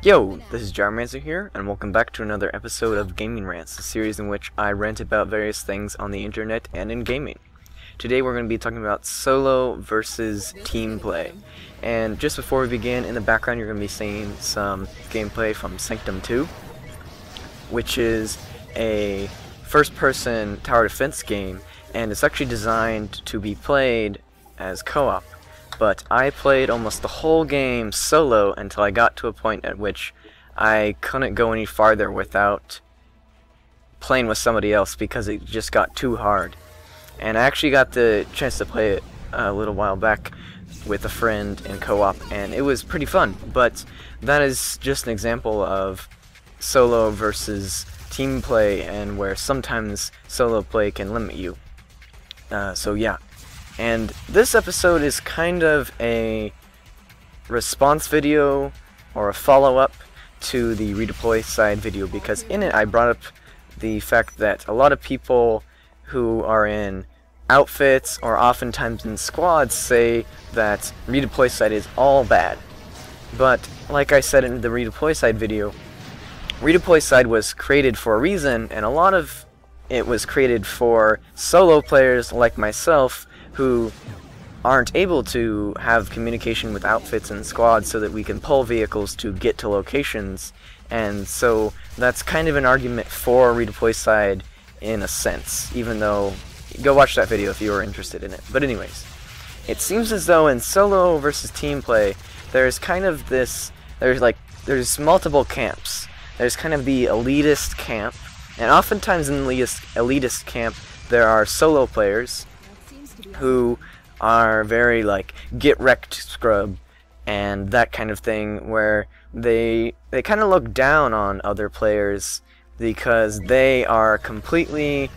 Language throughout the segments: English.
Yo, this is Gyromancer here, and welcome back to another episode of Gaming Rants, a series in which I rant about various things on the internet and in gaming. Today we're going to be talking about solo versus team play. And just before we begin, in the background you're going to be seeing some gameplay from Sanctum 2, which is a first-person tower defense game, and it's actually designed to be played as co-op. But I played almost the whole game solo until I got to a point at which I couldn't go any farther without playing with somebody else because it just got too hard. And I actually got the chance to play it a little while back with a friend in co-op, and it was pretty fun. But that is just an example of solo versus team play, and where sometimes solo play can limit you. So yeah. And this episode is kind of a response video or a follow-up to the redeploy side video, because in it I brought up the fact that a lot of people who are in outfits or oftentimes in squads say that redeploy side is all bad. But like I said in the redeploy side video, redeploy side was created for a reason, and a lot of it was created for solo players like myself who aren't able to have communication with outfits and squads so that we can pull vehicles to get to locations. And so that's kind of an argument for redeploy side in a sense, even though, go watch that video if you are interested in it. But anyways, it seems as though in solo versus team play there's kind of this, there's multiple camps. There's kind of the elitist camp, and oftentimes in the elitist camp there are solo players who are very like get wrecked scrub and that kind of thing, where they kind of look down on other players because they are completely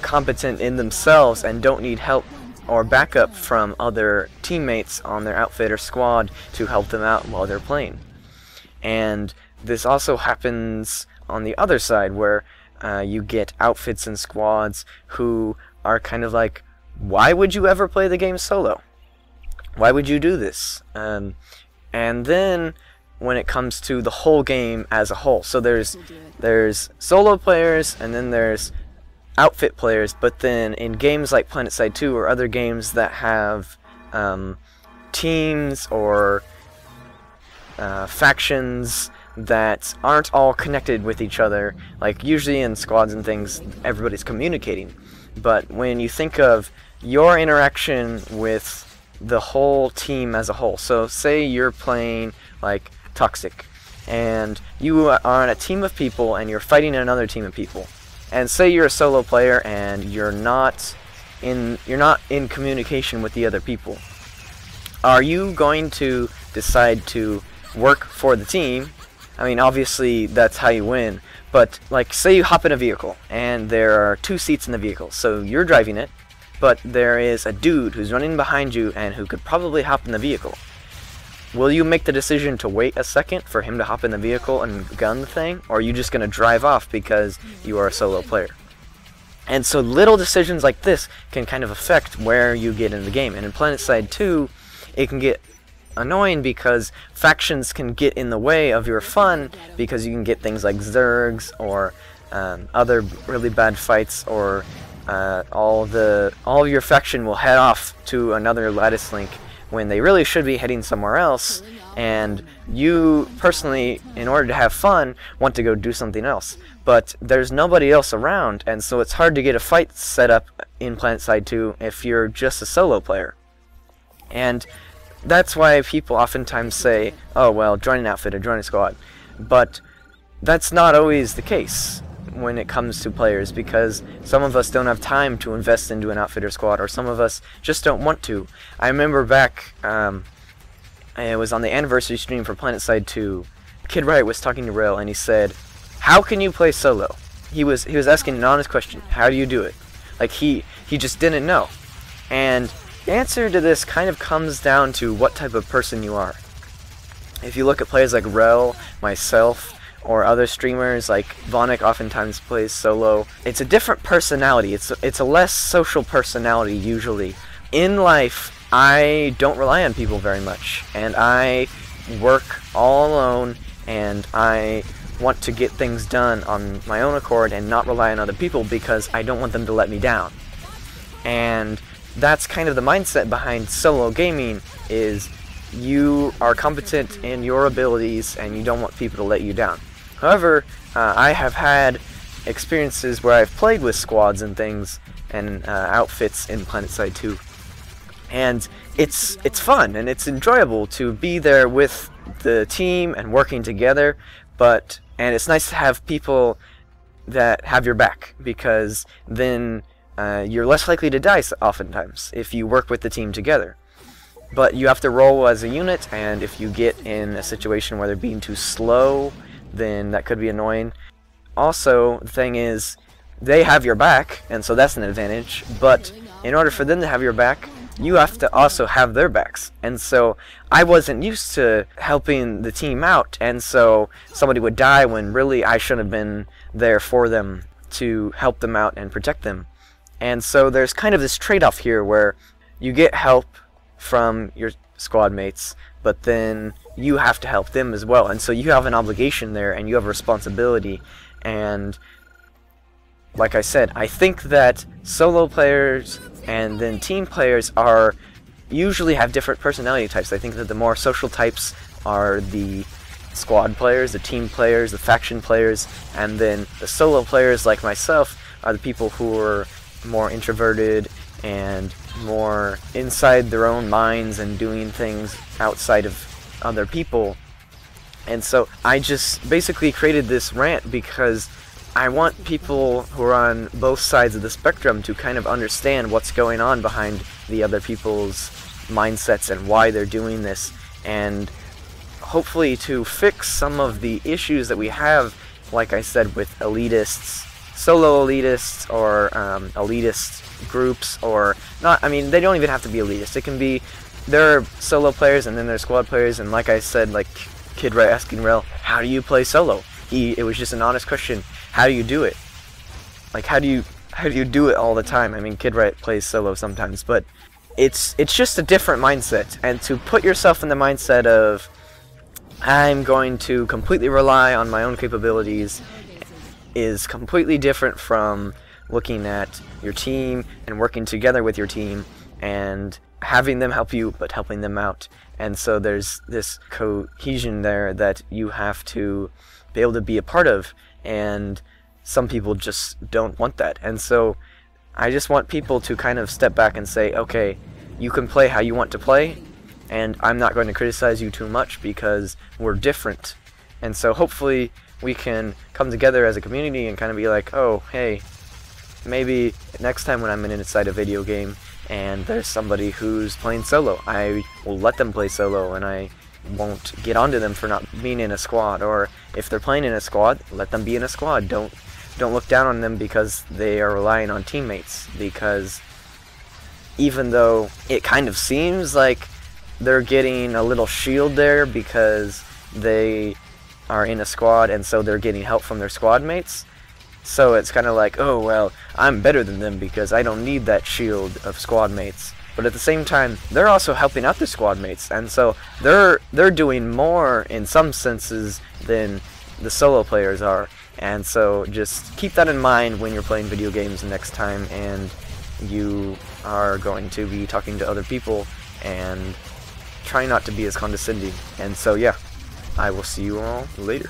competent in themselves and don't need help or backup from other teammates on their outfit or squad to help them out while they're playing. And this also happens on the other side, where you get outfits and squads who are kind of like, why would you ever play the game solo? Why would you do this? And then when it comes to the whole game as a whole, so there's solo players and then there's outfit players, but then in games like PlanetSide 2 or other games that have teams or factions that aren't all connected with each other, like usually in squads and things everybody's communicating. But when you think of your interaction with the whole team as a whole, so say you're playing like Toxic, and you are on a team of people and you're fighting another team of people, and say you're a solo player and you're not in communication with the other people, are you going to decide to work for the team? I mean, obviously that's how you win, but like say you hop in a vehicle and there are 2 seats in the vehicle, so you're driving it, but there is a dude who's running behind you and who could probably hop in the vehicle. Will you make the decision to wait a second for him to hop in the vehicle and gun the thing, or are you just going to drive off because you are a solo player? And so little decisions like this can kind of affect where you get in the game. And in PlanetSide 2, it can get annoying because factions can get in the way of your fun, because you can get things like zergs or other really bad fights, or all of your faction will head off to another lattice link when they really should be heading somewhere else, and you personally, in order to have fun, want to go do something else, but there's nobody else around, and so it's hard to get a fight set up in PlanetSide 2 if you're just a solo player. And that's why people oftentimes say, oh well, join an outfit or join a squad. But that's not always the case when it comes to players, because some of us don't have time to invest into an outfit or squad, or some of us just don't want to. I remember back, it was on the anniversary stream for PlanetSide 2, Kid Riot was talking to Rail and he said, how can you play solo? He was asking an honest question, how do you do it? Like he just didn't know. And the answer to this kind of comes down to what type of person you are. If you look at players like Rel, myself, or other streamers like Vonic oftentimes plays solo, it's a different personality. It's a less social personality usually. In life, I don't rely on people very much, and I work all alone and I want to get things done on my own accord and not rely on other people because I don't want them to let me down. And that's kind of the mindset behind solo gaming, is you are competent in your abilities and you don't want people to let you down. However, I have had experiences where I've played with squads and things and outfits in PlanetSide 2, and it's fun and it's enjoyable to be there with the team and working together, and it's nice to have people that have your back, because then you're less likely to die oftentimes if you work with the team together. But you have to roll as a unit, and if you get in a situation where they're being too slow, then that could be annoying. Also, the thing is, they have your back, and so that's an advantage, but in order for them to have your back, you have to also have their backs. And so I wasn't used to helping the team out, and so somebody would die when really I should have been there for them to help them out and protect them. And so there's kind of this trade-off here where you get help from your squad mates, but then you have to help them as well, and so you have an obligation there and you have a responsibility. And like I said, I think that solo players and then team players usually have different personality types. I think that the more social types are the squad players, the team players, the faction players, and then the solo players like myself are the people who are more introverted and more inside their own minds and doing things outside of other people. And so I just basically created this rant because I want people who are on both sides of the spectrum to kind of understand what's going on behind the other people's mindsets and why they're doing this, and hopefully to fix some of the issues that we have, like I said, with elitists, solo elitists, or elitist groups, or not. I mean, they don't even have to be elitist. It can be, there are solo players and then there's squad players, and like I said, like Kid Right asking Rel, how do you play solo? It was just an honest question. How do you do it? Like, how do you do it all the time? I mean, Kid Right plays solo sometimes, but it's just a different mindset. And to put yourself in the mindset of, I'm going to completely rely on my own capabilities, is completely different from looking at your team and working together with your team and having them help you but helping them out. And so there's this cohesion there that you have to be able to be a part of, and some people just don't want that. And so I just want people to kind of step back and say, okay, you can play how you want to play, and I'm not going to criticize you too much because we're different. And so hopefully we can come together as a community and kind of be like, oh, hey, maybe next time when I'm inside a video game and there's somebody who's playing solo, I will let them play solo and I won't get onto them for not being in a squad. Or if they're playing in a squad, let them be in a squad. Don't look down on them because they are relying on teammates, because even though it kind of seems like they're getting a little shield there because they are in a squad and so they're getting help from their squad mates, so it's kind of like, oh well, I'm better than them because I don't need that shield of squad mates. But at the same time, they're also helping out their squad mates, and so they're doing more in some senses than the solo players are. And so just keep that in mind when you're playing video games next time and you are going to be talking to other people, and try not to be as condescending. And so yeah, I will see you all later.